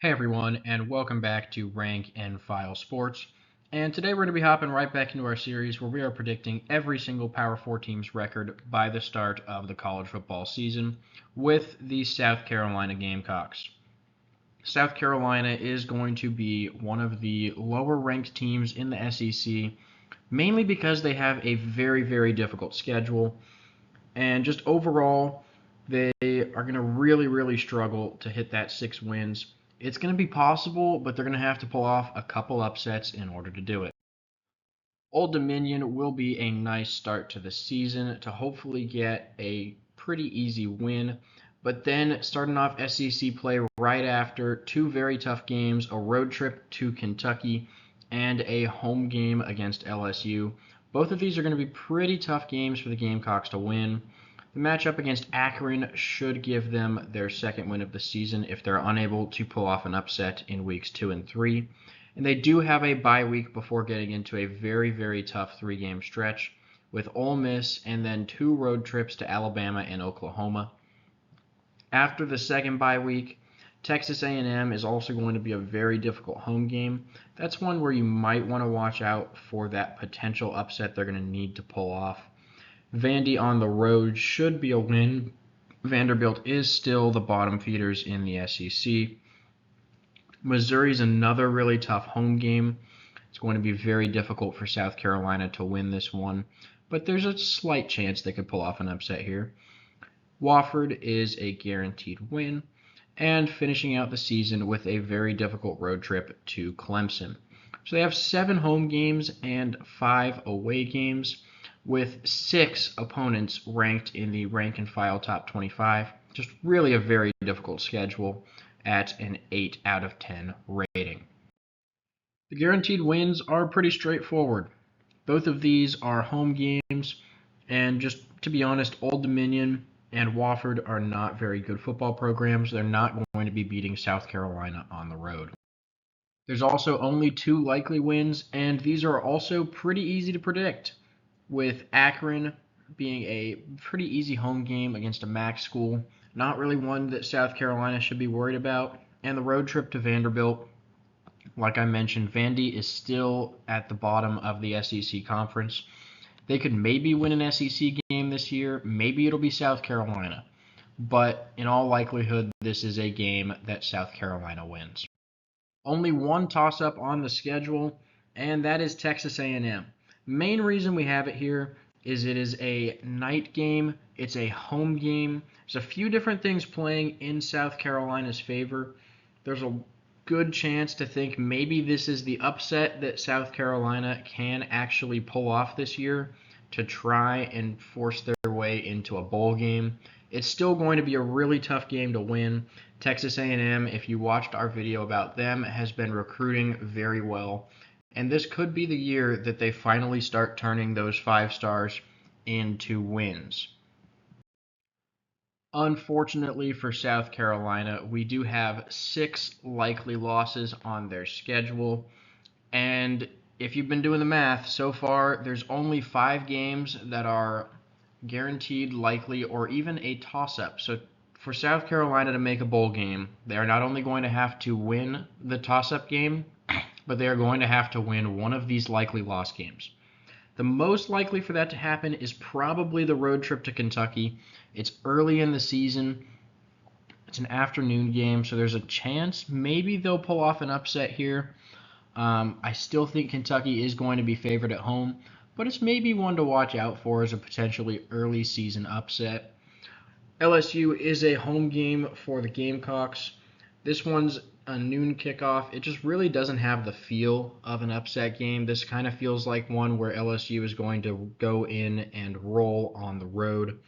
Hey everyone, and welcome back to Rank and File Sports. And today we're going to be hopping right back into our series where we are predicting every single Power 4 team's record by the start of the college football season with the South Carolina Gamecocks. South Carolina is going to be one of the lower ranked teams in the SEC, mainly because they have a very, very difficult schedule. And just overall, they are going to really, really struggle to hit that 6 wins. It's going to be possible, but they're going to have to pull off a couple upsets in order to do it. Old Dominion will be a nice start to the season to hopefully get a pretty easy win. But then starting off SEC play right after two very tough games, a road trip to Kentucky and a home game against LSU. Both of these are going to be pretty tough games for the Gamecocks to win. The matchup against Akron should give them their second win of the season if they're unable to pull off an upset in weeks 2 and 3. And they do have a bye week before getting into a very, very tough 3-game stretch with Ole Miss and then 2 road trips to Alabama and Oklahoma. After the second bye week, Texas A&M is also going to be a very difficult home game. That's one where you might want to watch out for that potential upset they're going to need to pull off. Vandy on the road should be a win. Vanderbilt is still the bottom feeders in the SEC. Missouri's another really tough home game. It's going to be very difficult for South Carolina to win this one, but there's a slight chance they could pull off an upset here. Wofford is a guaranteed win, and finishing out the season with a very difficult road trip to Clemson. So they have 7 home games and 5 away games, with 6 opponents ranked in the rank and file top 25. Just really a very difficult schedule at an 8 out of 10 rating. The guaranteed wins are pretty straightforward. Both of these are home games, and just to be honest, Old Dominion and Wofford are not very good football programs. They're not going to be beating South Carolina on the road. There's also only 2 likely wins, and these are also pretty easy to predict, with Akron being a pretty easy home game against a MAC school, not really one that South Carolina should be worried about, and the road trip to Vanderbilt. Like I mentioned, Vandy is still at the bottom of the SEC conference. They could maybe win an SEC game this year. Maybe it'll be South Carolina. But in all likelihood, this is a game that South Carolina wins. Only one toss-up on the schedule, and that is Texas A&M. Main reason we have it here is it is a night game. It's a home game. There's a few different things playing in South Carolina's favor. There's a good chance to think maybe this is the upset that South Carolina can actually pull off this year to try and force their way into a bowl game. It's still going to be a really tough game to win. Texas A&M, if you watched our video about them, has been recruiting very well. And this could be the year that they finally start turning those 5 stars into wins. Unfortunately for South Carolina, we do have 6 likely losses on their schedule. And if you've been doing the math, so far there's only 5 games that are guaranteed, likely, or even a toss-up. So for South Carolina to make a bowl game, they are not only going to have to win the toss-up game, but they are going to have to win one of these likely loss games. The most likely for that to happen is probably the road trip to Kentucky. It's early in the season. It's an afternoon game, so there's a chance maybe they'll pull off an upset here. I still think Kentucky is going to be favored at home, but it's maybe one to watch out for as a potentially early season upset. LSU is a home game for the Gamecocks. This one's a noon kickoff. It just really doesn't have the feel of an upset game. This kind of feels like one where LSU is going to go in and roll on the road.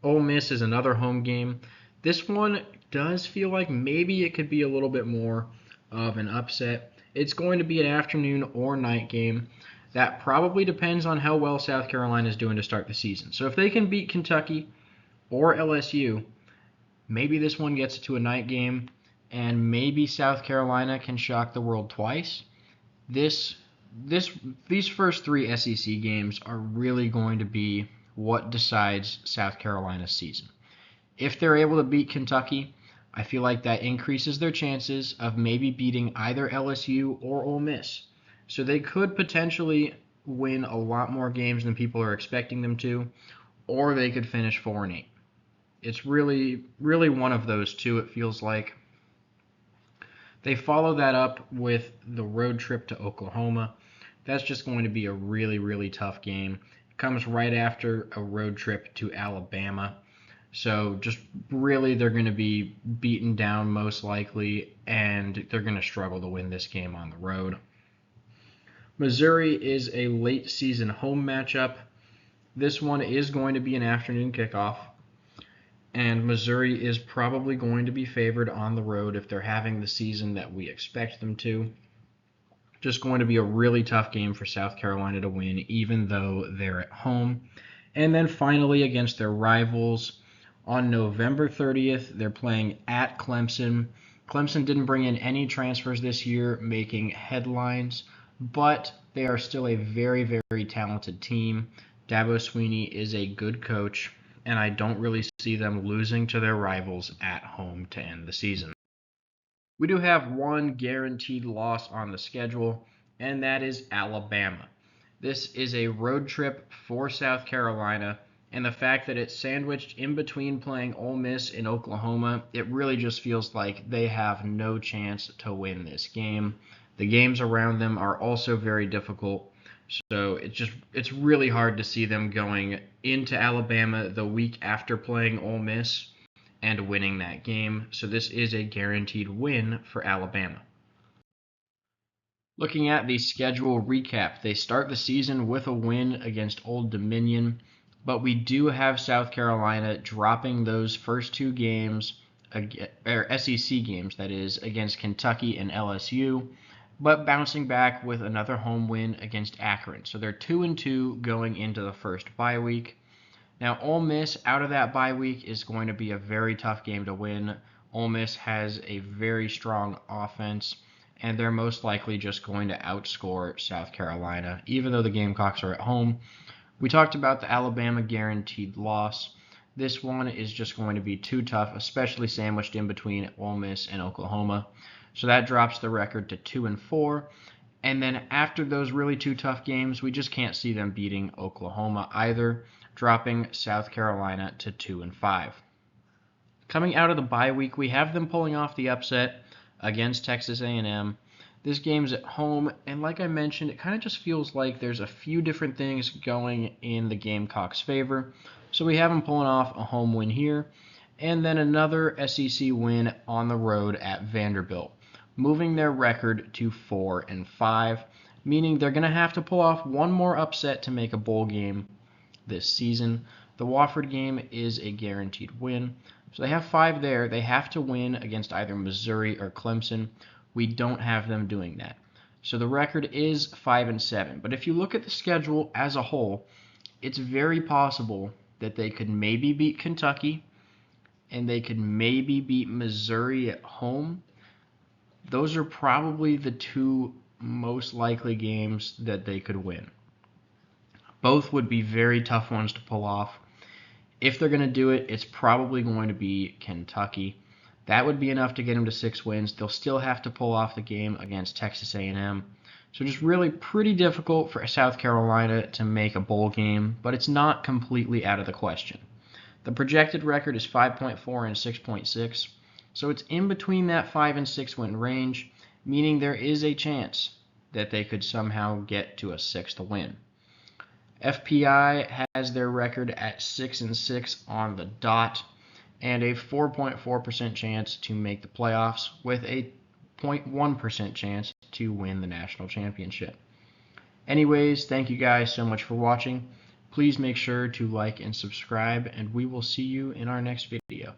Ole Miss is another home game. This one does feel like maybe it could be a little bit more of an upset. It's going to be an afternoon or night game. That probably depends on how well South Carolina is doing to start the season. So if they can beat Kentucky or LSU, maybe this one gets to a night game, and maybe South Carolina can shock the world twice. These first 3 SEC games are really going to be what decides South Carolina's season. If they're able to beat Kentucky, I feel like that increases their chances of maybe beating either LSU or Ole Miss. So they could potentially win a lot more games than people are expecting them to, or they could finish 4-8. It's really one of those two, it feels like. They follow that up with the road trip to Oklahoma. That's just going to be a really tough game. It comes right after a road trip to Alabama. So just really they're going to be beaten down most likely, and they're going to struggle to win this game on the road. Missouri is a late season home matchup. This one is going to be an afternoon kickoff, and Missouri is probably going to be favored on the road if they're having the season that we expect them to. Just going to be a really tough game for South Carolina to win, even though they're at home. And then finally, against their rivals, on November 30th, they're playing at Clemson. Clemson didn't bring in any transfers this year, making headlines, but they are still a very talented team. Dabo Swinney is a good coach, and I don't really see them losing to their rivals at home to end the season. We do have one guaranteed loss on the schedule, and that is Alabama. This is a road trip for South Carolina, and the fact that it's sandwiched in between playing Ole Miss and Oklahoma, it really just feels like they have no chance to win this game. The games around them are also very difficult, so it's really hard to see them going into Alabama the week after playing Ole Miss and winning that game. So this is a guaranteed win for Alabama. Looking at the schedule recap, they start the season with a win against Old Dominion, but we do have South Carolina dropping those first two games, or SEC games, that is, against Kentucky and LSU, but bouncing back with another home win against Akron. So they're 2-2 going into the first bye week. Now, Ole Miss out of that bye week is going to be a very tough game to win. Ole Miss has a very strong offense, and they're most likely just going to outscore South Carolina, even though the Gamecocks are at home. We talked about the Alabama guaranteed loss. This one is just going to be too tough, especially sandwiched in between Ole Miss and Oklahoma. So that drops the record to 2-4. And then after those really two tough games, we just can't see them beating Oklahoma either, dropping South Carolina to 2-5. Coming out of the bye week, we have them pulling off the upset against Texas A&M. This game's at home, and like I mentioned, it kind of just feels like there's a few different things going in the Gamecocks' favor. So we have them pulling off a home win here, and then another SEC win on the road at Vanderbilt, moving their record to 4-5, meaning they're going to have to pull off one more upset to make a bowl game this season. The Wofford game is a guaranteed win. So they have 5 there. They have to win against either Missouri or Clemson. We don't have them doing that. So the record is 5-7. But if you look at the schedule as a whole, it's very possible that they could maybe beat Kentucky and they could maybe beat Missouri at home. Those are probably the two most likely games that they could win. Both would be very tough ones to pull off. If they're going to do it, it's probably going to be Kentucky. That would be enough to get them to 6 wins. They'll still have to pull off the game against Texas A&M. So just really pretty difficult for South Carolina to make a bowl game, but it's not completely out of the question. The projected record is 5.4 and 6.6, so it's in between that 5 and 6 win range, meaning there is a chance that they could somehow get to a 6th win. FPI has their record at 6-6 on the dot, and a 4.4% chance to make the playoffs, with a 0.1% chance to win the national championship. Anyways, thank you guys so much for watching. Please make sure to like and subscribe, and we will see you in our next video.